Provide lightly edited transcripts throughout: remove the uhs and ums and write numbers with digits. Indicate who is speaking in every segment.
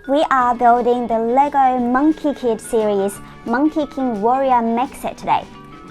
Speaker 1: We are building the LEGO Monkey Kid series Monkey King Warrior Mech set today,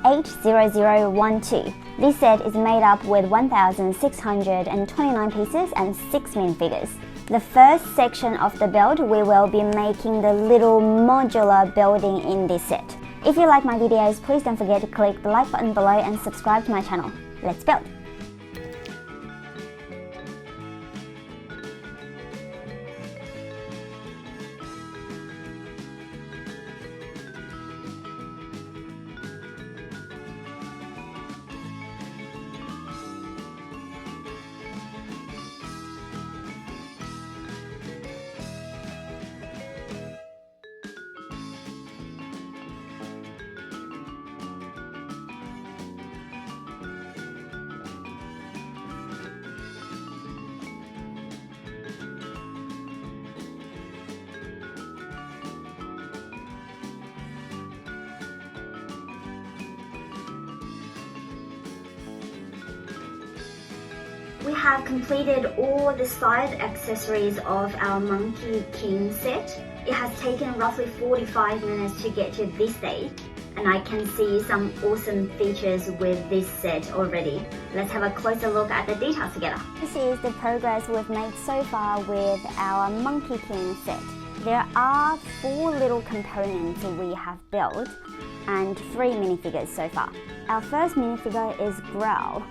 Speaker 1: 80012. This set is made up with 1,629 pieces and 6 minifigures. The first section of the build, we will be making the little modular building in this set. If you like my videos, please don't forget to click the like button below and subscribe to my channel. Let's build! We have completed all the side accessories of our Monkey King set. It has taken roughly 45 minutes to get to this stage, and I can see some awesome features with this set already. Let's have a closer look at the details together. This is the progress we've made so far with our Monkey King set. There are 4 little components we have built and 3 minifigures so far. Our first minifigure is Growl.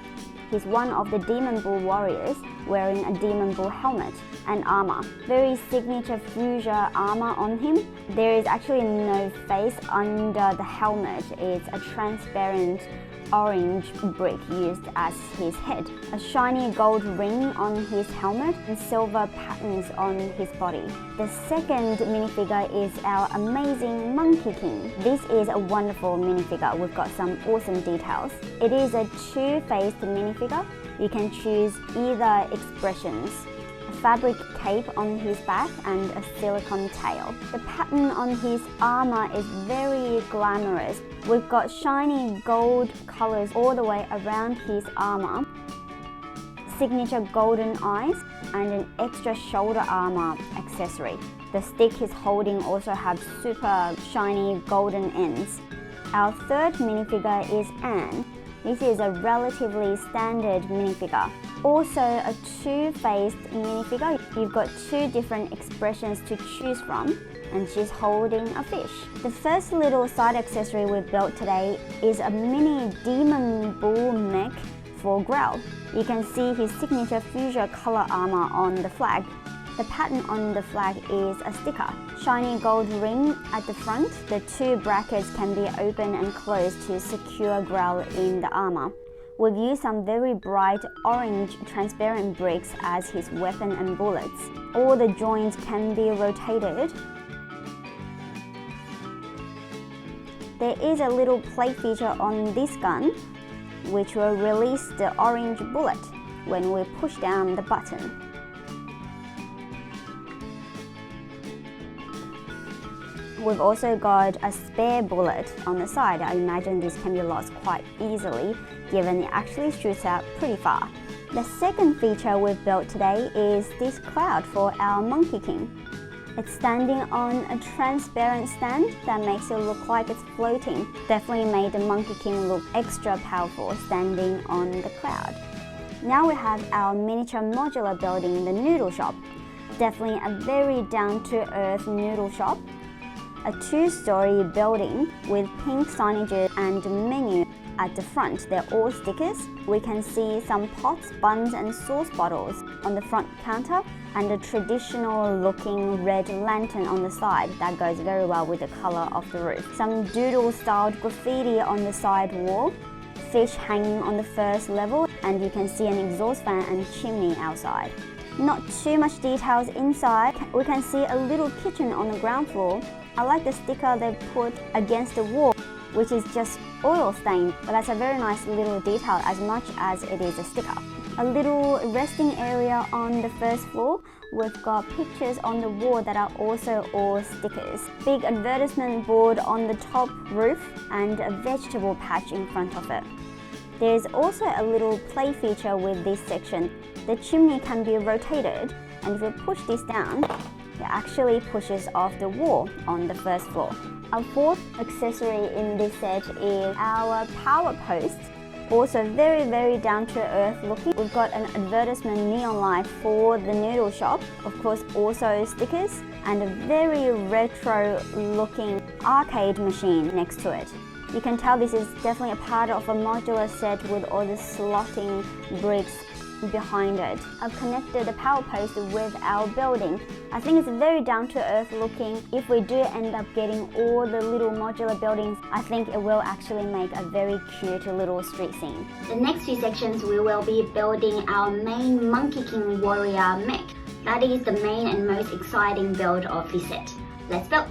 Speaker 1: He's one of the Demon Bull warriors wearing a Demon Bull helmet and armor. Very signature fuchsia armor on him. There is actually no face under the helmet. It's a transparent orange brick used as his head. A shiny gold ring on his helmet and silver patterns on his body. The second minifigure is our amazing Monkey King. This is a wonderful minifigure. We've got some awesome details. It is a 2-faced minifigure. You can choose either expressions. A fabric cape on his back and a silicone tail. The pattern on his armor is very glamorous. We've got shiny gold colors all the way around his armor, signature golden eyes, and an extra shoulder armor accessory. The stick he's holding also has super shiny golden ends. Our third minifigure is Anne. This is a relatively standard minifigure. Also a 2-faced minifigure. You've got 2 different expressions to choose from, and she's holding a fish. The first little side accessory we've built today is a mini Demon Bull mech for Growl. You can see his signature fuchsia color armor on the flag. The pattern on the flag is a sticker. Shiny gold ring at the front. The 2 brackets can be open and closed to secure Growl in the armor. We've used some very bright orange transparent bricks as his weapon and bullets. All the joints can be rotated. There is a little play feature on this gun which will release the orange bullet when we push down the button. We've also got a spare bullet on the side. I imagine this can be lost quite easily given it actually shoots out pretty far. The second feature we've built today is this cloud for our Monkey King. It's standing on a transparent stand that makes it look like it's floating. Definitely made the Monkey King look extra powerful standing on the cloud. Now we have our miniature modular building, the noodle shop. Definitely a very down-to-earth noodle shop. A 2-story building with pink signages and menu at the front. They're all stickers. We can see some pots, buns and sauce bottles on the front counter and a traditional looking red lantern on the side that goes very well with the color of the roof. Some doodle styled graffiti on the side wall, fish hanging on the first level, and you can see an exhaust fan and chimney outside. Not too much details inside. We can see a little kitchen on the ground floor. I like the sticker they put against the wall, which is just oil stained, but that's a very nice little detail as much as it is a sticker. A little resting area on the first floor. We've got pictures on the wall that are also all stickers. Big advertisement board on the top roof and a vegetable patch in front of it. There's also a little play feature with this section. The chimney can be rotated, and if you push this down, it actually pushes off the wall on the first floor. Our fourth accessory in this set is our power post. Also very down to earth looking. We've got an advertisement neon light for the noodle shop. Of course, also stickers and a very retro looking arcade machine next to it. You can tell this is definitely a part of a modular set with all the slotting bricks behind it. I've connected the power post with our building. I think it's very down to earth looking. If we do end up getting all the little modular buildings, I think it will actually make a very cute little street scene. The next few sections we will be building our main Monkey King warrior mech. That is the main and most exciting build of this set. Let's build!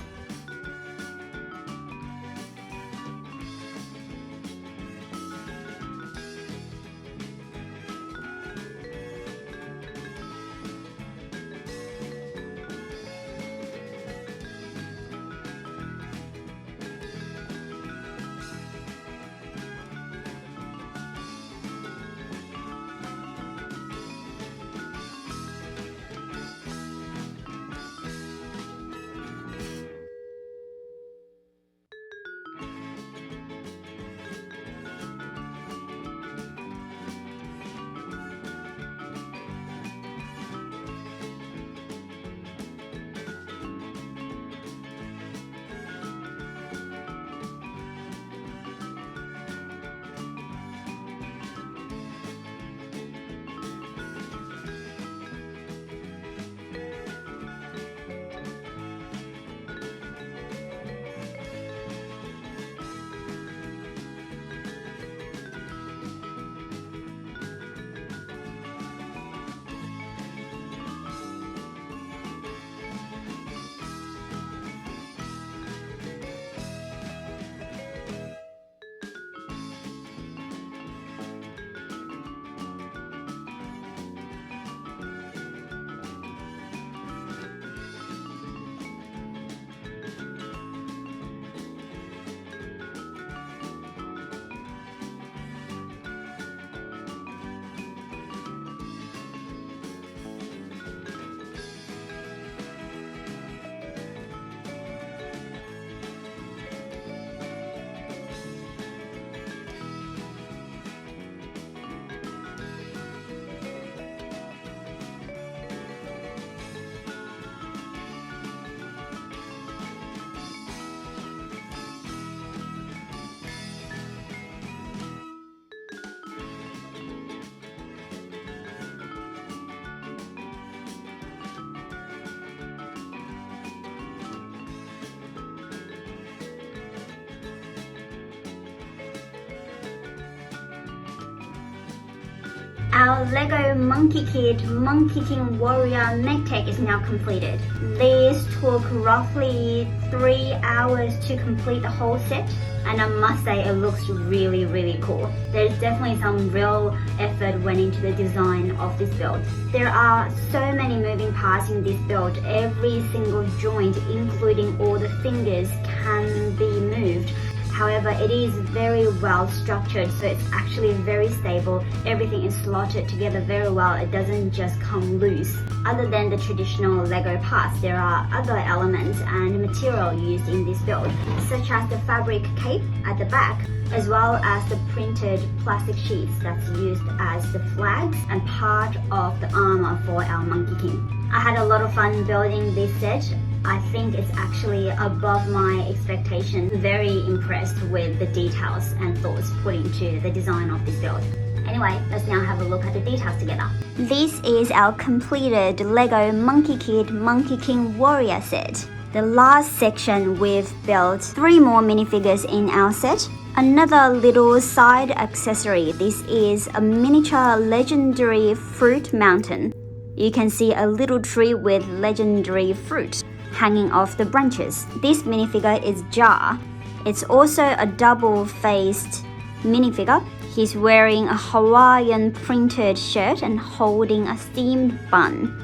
Speaker 1: Our LEGO Monkey Kid Monkey King Warrior Mech Tech is now completed. This took roughly 3 hours to complete the whole set, and I must say it looks really cool. There's definitely some real effort went into the design of this build. There are so many moving parts in this build. Every single joint, including all the fingers, can be moved. However, it is very well structured, so it's actually very stable. Everything is slotted together very well. It doesn't just come loose. Other than the traditional Lego parts, there are other elements and material used in this build, such as the fabric cape at the back, as well as the printed plastic sheets that's used as the flags and part of the armor for our Monkey King. I had a lot of fun building this set. I think it's actually above my expectation. Very impressed with the details and thoughts put into the design of this build. Anyway, let's now have a look at the details together. This is our completed LEGO Monkey Kid Monkey King Warrior set. The last section we've built 3 more minifigures in our set. Another little side accessory. This is a miniature legendary fruit mountain. You can see a little tree with legendary fruit hanging off the branches. This minifigure is Jar. It's also a double-faced minifigure. He's wearing a Hawaiian printed shirt and holding a steamed bun.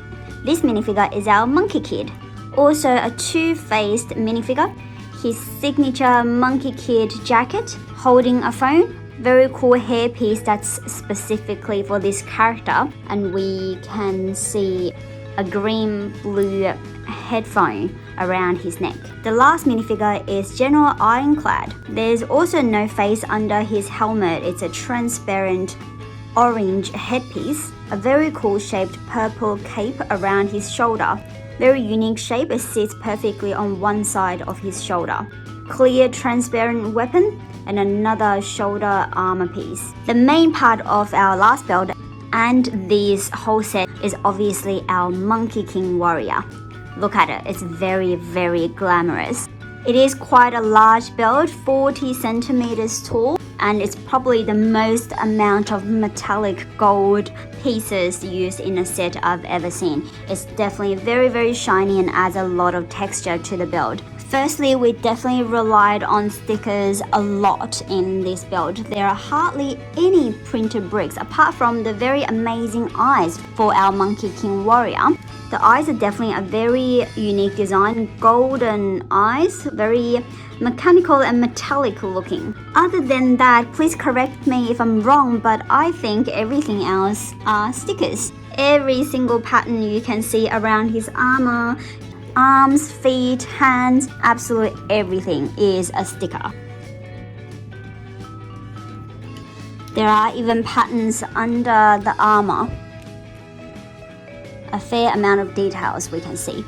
Speaker 1: This minifigure is our Monkey Kid. Also a 2-faced minifigure. His signature Monkey Kid jacket, holding a phone. Very cool hairpiece that's specifically for this character. And we can see a green-blue headphone around his neck. The last minifigure is General Ironclad. There's also no face under his helmet. It's a transparent orange headpiece, a very cool shaped purple cape around his shoulder. Very unique shape, it sits perfectly on one side of his shoulder. Clear transparent weapon and another shoulder armor piece. The main part of our last build and this whole set is obviously our Monkey King warrior. Look at it, it's very, very glamorous. It is quite a large build, 40 centimeters tall, and it's probably the most amount of metallic gold pieces used in a set I've ever seen. It's definitely very, very shiny and adds a lot of texture to the build. Firstly, we definitely relied on stickers a lot in this build. There are hardly any printed bricks apart from the very amazing eyes for our Monkey King warrior. The eyes are definitely a very unique design, golden eyes, very mechanical and metallic looking. Other than that, please correct me if I'm wrong, but I think everything else are stickers. Every single pattern you can see around his armor, arms, feet, hands, absolutely everything is a sticker. There are even patterns under the armor. A fair amount of details we can see.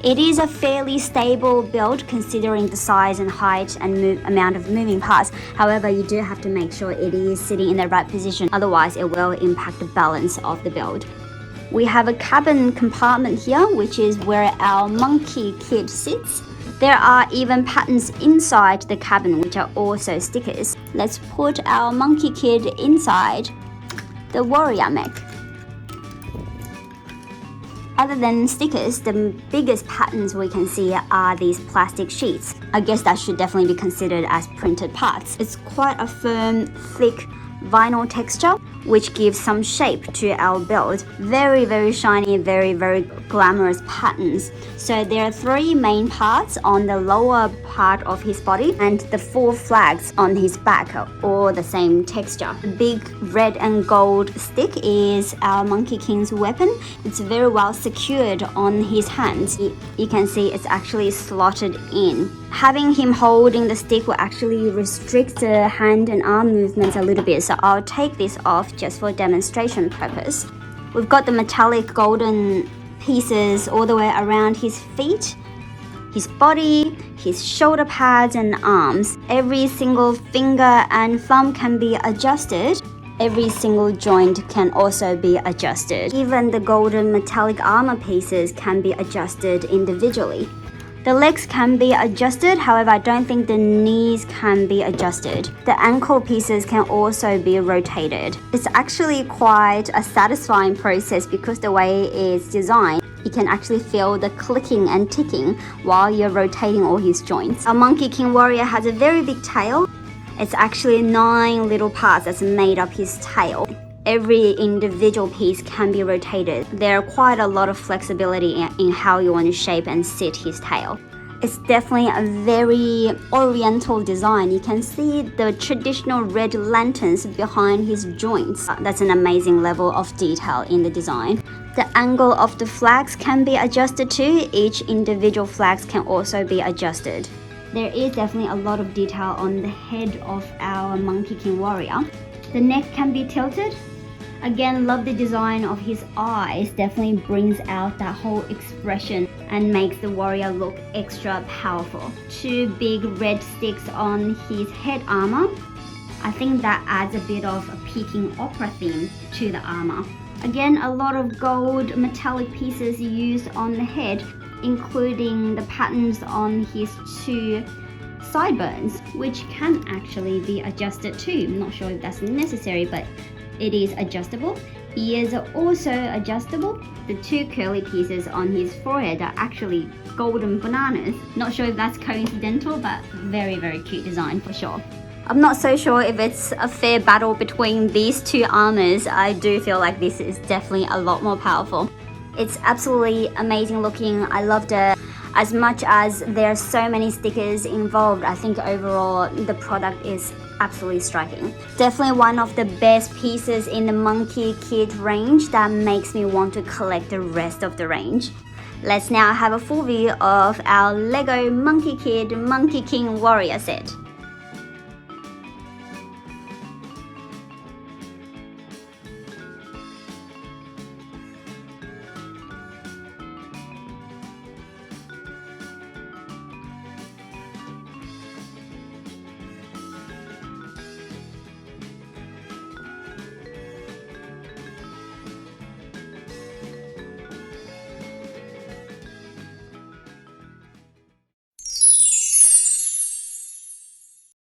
Speaker 1: It is a fairly stable build considering the size and height and amount of moving parts. However, you do have to make sure it is sitting in the right position, otherwise it will impact the balance of the build. We have a cabin compartment here, which is where our monkey kid sits. There are even patterns inside the cabin, which are also stickers. Let's put our monkey kid inside the warrior mech. Other than stickers, the biggest patterns we can see are these plastic sheets. I guess that should definitely be considered as printed parts. It's quite a firm, thick vinyl texture, which gives some shape to our build. Very, very shiny, very, very glamorous patterns. So there are 3 main parts on the lower part of his body, and the 4 flags on his back are all the same texture. The big red and gold stick is our Monkey King's weapon. It's very well secured on his hands. You can see it's actually slotted in. Having him holding the stick will actually restrict the hand and arm movements a little bit, so I'll take this off just for demonstration purpose. We've got the metallic golden pieces all the way around his feet, his body, his shoulder pads and arms. Every single finger and thumb can be adjusted. Every single joint can also be adjusted. Even the golden metallic armor pieces can be adjusted individually. The legs can be adjusted, however, I don't think the knees can be adjusted. The ankle pieces can also be rotated. It's actually quite a satisfying process because the way it's designed, you can actually feel the clicking and ticking while you're rotating all his joints. Our Monkey King warrior has a very big tail. It's actually 9 little parts that's made up his tail. Every individual piece can be rotated. There are quite a lot of flexibility in how you want to shape and sit his tail. It's definitely a very oriental design. You can see the traditional red lanterns behind his joints. That's an amazing level of detail in the design. The angle of the flags can be adjusted too. Each individual flags can also be adjusted. There is definitely a lot of detail on the head of our Monkey King warrior. The neck can be tilted. Again, love the design of his eyes. Definitely brings out that whole expression and makes the warrior look extra powerful. 2 big red sticks on his head armor. I think that adds a bit of a Peking opera theme to the armor. Again, a lot of gold metallic pieces used on the head, including the patterns on his 2 sideburns, which can actually be adjusted too. I'm not sure if that's necessary, but it is adjustable. Ears are also adjustable. The 2 curly pieces on his forehead are actually golden bananas. Not sure if that's coincidental, but very, very cute design for sure. I'm not so sure if it's a fair battle between these 2 armors. I do feel like this is definitely a lot more powerful. It's absolutely amazing looking. I loved it. As much as there are so many stickers involved, I think overall the product is absolutely striking. Definitely one of the best pieces in the Monkey Kid range that makes me want to collect the rest of the range. Let's now have a full view of our LEGO Monkey Kid Monkey King Warrior set.